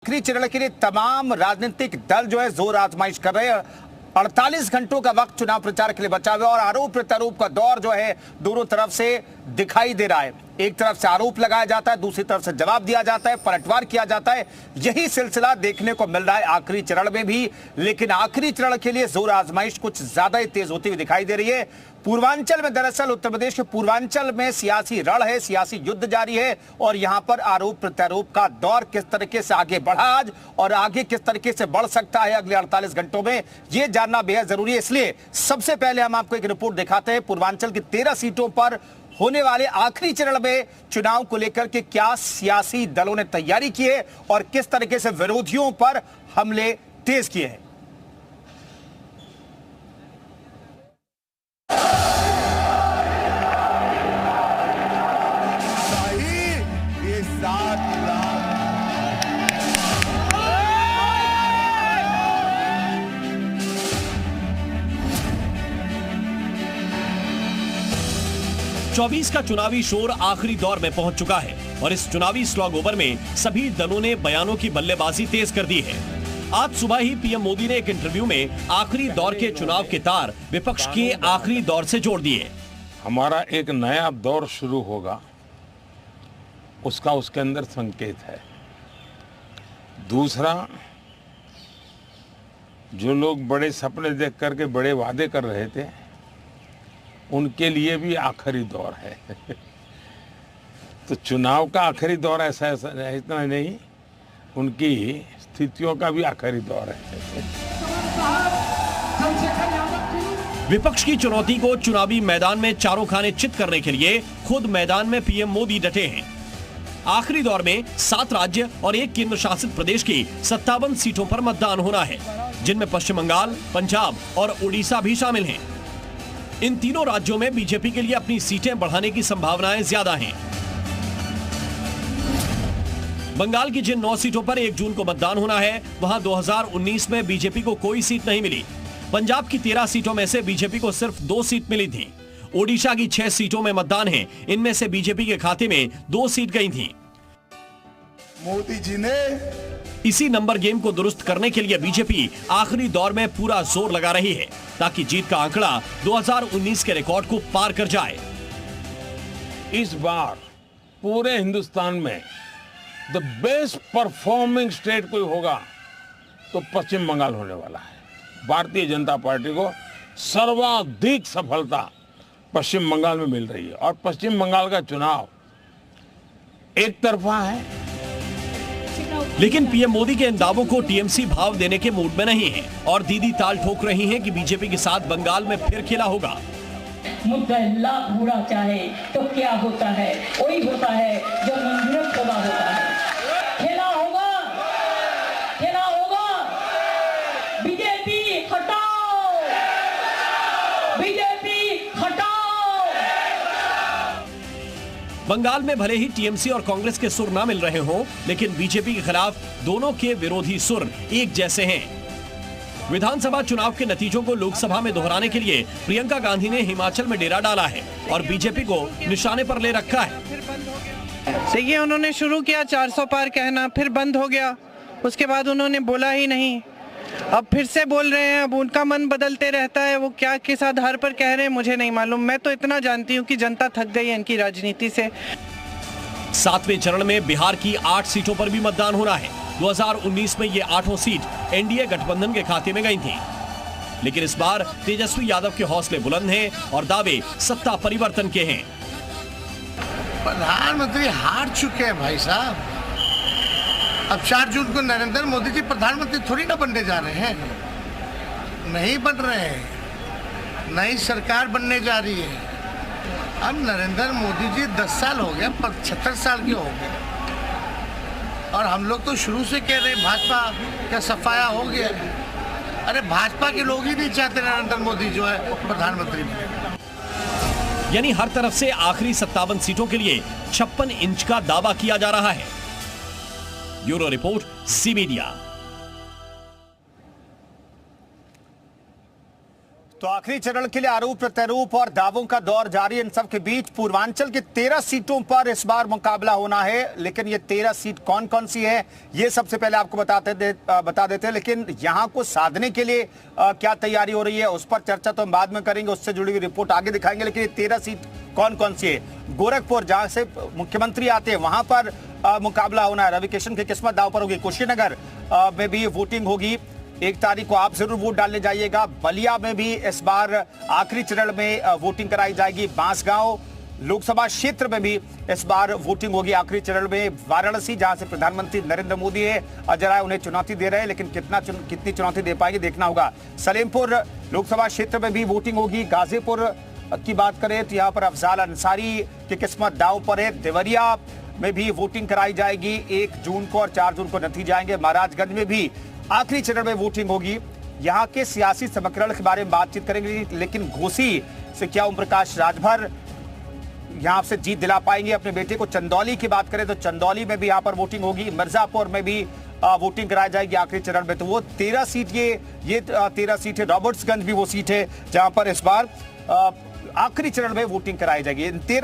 आखिरी चरण के लिए तमाम राजनीतिक दल जो है जोर आजमाइश कर रहे हैं। 48 घंटों का वक्त चुनाव प्रचार के लिए बचा हुआ है और आरोप प्रत्यारोप का दौर जो है दोनों तरफ से दिखाई दे रहा है। एक तरफ से आरोप लगाया जाता है, दूसरी तरफ से जवाब दिया जाता है, पलटवार किया जाता है। यही सिलसिला देखने को मिल रहा है आखिरी चरण में भी। लेकिन आखिरी चरण के लिए जोर आजमाइश कुछ ज्यादा ही तेज होती हुई दिखाई दे रही है। पूर्वांचल में, दरअसल उत्तर प्रदेश के पूर्वांचल में सियासी रण है, सियासी युद्ध जारी है और यहां पर आरोप प्रत्यारोप का दौर किस तरीके से आगे बढ़ा आज और आगे किस तरीके से बढ़ सकता है अगले 48 घंटों में, यह जानना बेहद जरूरी है। इसलिए सबसे पहले हम आपको एक रिपोर्ट दिखाते हैं। पूर्वांचल की 13 सीटों पर होने वाले आखिरी चरण में चुनाव को लेकर के क्या सियासी दलों ने तैयारी की है और किस तरीके से विरोधियों पर हमले तेज किए हैं। ये 7 लाख 24 का चुनावी शोर आखिरी दौर में पहुंच चुका है और इस चुनावी स्लॉग ओवर में सभी दलों ने बयानों की बल्लेबाजी तेज कर दी है। आज सुबह ही पीएम मोदी ने एक इंटरव्यू में आखिरी दौर के चुनाव के तार विपक्ष के आखिरी दौर से जोड़ दिए। हमारा एक नया दौर शुरू होगा, उसका उसके अंदर संकेत है। दूसरा, जो लोग बड़े सपने देख करके बड़े वादे कर रहे थे, उनके लिए भी आखिरी दौर है। तो चुनाव का आखिरी दौर ऐसा इतना नहीं, उनकी स्थितियों का भी आखिरी दौर है। विपक्ष की चुनौती को चुनावी मैदान में चारों खाने चित करने के लिए खुद मैदान में पीएम मोदी डटे हैं। आखिरी दौर में 7 राज्य और 1 केंद्र शासित प्रदेश की 57 सीटों पर मतदान होना है, जिनमें पश्चिम बंगाल, पंजाब और उड़ीसा भी शामिल हैं। इन तीनों राज्यों में बीजेपी के लिए अपनी सीटें बढ़ाने की संभावनाएं ज्यादा हैं। बंगाल की जिन 9 सीटों पर 1 जून को मतदान होना है, वहां 2019 में बीजेपी को कोई सीट नहीं मिली। पंजाब की 13 सीटों में से बीजेपी को सिर्फ 2 सीट मिली थी। ओडिशा की 6 सीटों में मतदान है, इनमें से बीजेपी के खाते में 2 सीट गई थी। मोदी जी ने इसी नंबर गेम को दुरुस्त करने के लिए बीजेपी आखिरी दौर में पूरा जोर लगा रही है, ताकि जीत का आंकड़ा 2019 के रिकॉर्ड को पार कर जाए। इस बार पूरे हिंदुस्तान में द बेस्ट परफॉर्मिंग स्टेट कोई होगा तो पश्चिम बंगाल होने वाला है। भारतीय जनता पार्टी को सर्वाधिक सफलता पश्चिम बंगाल में मिल रही है और पश्चिम बंगाल का चुनाव एक तरफा है। लेकिन पीएम मोदी के इन दावों को टीएमसी भाव देने के मूड में नहीं है और दीदी ताल ठोक रही हैं कि बीजेपी के साथ बंगाल में फिर खेला होगा। मुद्दा लाख बुरा चाहे तो क्या होता है, वही होता है जो मंदिर खोला होता है। खेला होगा, खेला होगा। बीजेपी हटाओ, बीजेपी हटाओ। बंगाल में भले ही टीएमसी और कांग्रेस के सुर ना मिल रहे हों, लेकिन बीजेपी के खिलाफ दोनों के विरोधी सुर एक जैसे हैं। विधानसभा चुनाव के नतीजों को लोकसभा में दोहराने के लिए प्रियंका गांधी ने हिमाचल में डेरा डाला है और बीजेपी को निशाने पर ले रखा है। देखिए, उन्होंने शुरू किया 400 पार कहना, फिर बंद हो गया, उसके बाद उन्होंने बोला ही नहीं। अब फिर से बोल रहे हैं, अब उनका मन बदलते रहता है। वो क्या किस आधार पर कह रहे हैं मुझे नहीं मालूम। मैं तो इतना जानती हूँ कि जनता थक गई है इनकी राजनीति से। 7वें चरण में बिहार की 8 सीटों पर भी मतदान होना है। 2019 में ये 8 सीट एनडीए गठबंधन के खाते में गई थी, लेकिन इस बार तेजस्वी यादव के हौसले बुलंद हैं और दावे सत्ता परिवर्तन के हैं। प्रधानमंत्री हार चुके हैं भाई साहब। अब 4 जून को नरेंद्र मोदी जी प्रधानमंत्री थोड़ी ना बनने जा रहे हैं, नहीं बन रहे हैं। नई सरकार बनने जा रही है। अब नरेंद्र मोदी जी 10 साल हो गए, 75 साल के हो गए और हम लोग तो शुरू से कह रहे भाजपा का सफाया हो गया। अरे भाजपा के लोग ही नहीं चाहते नरेंद्र मोदी जो है प्रधानमंत्री बने। यानी हर तरफ से आखिरी 57 सीटों के लिए 56 इंच का दावा किया जा रहा है। Bureau report, C media. तो आखिरी चरण के लिए आरोप प्रत्यारोप और दावों का दौर जारी। इन सब के बीच पूर्वांचल के 13 सीटों पर इस बार मुकाबला होना है, लेकिन ये 13 सीट कौन कौन सी है ये सबसे पहले आपको बता देते हैं। लेकिन यहां को साधने के लिए क्या तैयारी हो रही है उस पर चर्चा तो हम बाद में करेंगे, उससे जुड़ी हुई रिपोर्ट आगे दिखाएंगे। लेकिन ये 13 सीट कौन कौन सी है? गोरखपुर जहां से मुख्यमंत्री आते हैं वहां पर मुकाबला होना है। रविकिशन की किस्मत दाव पर होगी। कुशीनगर में भी वोटिंग होगी, 1 तारीख को आप जरूर वोट डालने जाइएगा। बलिया में भी इस बार आखिरी चरण में वोटिंग कराई जाएगी। बांसगांव लोकसभा क्षेत्र में भी इस बार वोटिंग होगी आखिरी चरण में। वाराणसी जहां से प्रधानमंत्री नरेंद्र मोदी है, अजय राय उन्हें चुनौती दे रहे हैं, लेकिन कितनी चुनौती दे पाएंगे देखना होगा। सलेमपुर लोकसभा क्षेत्र में भी वोटिंग होगी। गाजीपुर की बात करें तो यहाँ पर अफजाल अंसारी की किस्मत दांव पर है। देवरिया में भी वोटिंग कराई जाएगी, 1 जून को और 4 जून को नतीजे आएंगे। महाराजगंज में भी आखिरी चरण में वोटिंग होगी। यहाँ के सियासी समीकरण के बारे में बातचीत करेंगे, लेकिन घोसी से क्या ओम प्रकाश राजभर यहाँ से जीत दिला पाएंगे अपने बेटे को? चंदौली की बात करें तो चंदौली में भी यहाँ पर वोटिंग होगी। मिर्जापुर में भी वोटिंग कराई जाएगी आखिरी चरण में। तो वो 13 सीट ये 13 सीट है। रॉबर्ट्सगंज भी वो सीट है जहां पर इस बार आखिरी चरण में वोटिंग कराई जाएगी। इन 13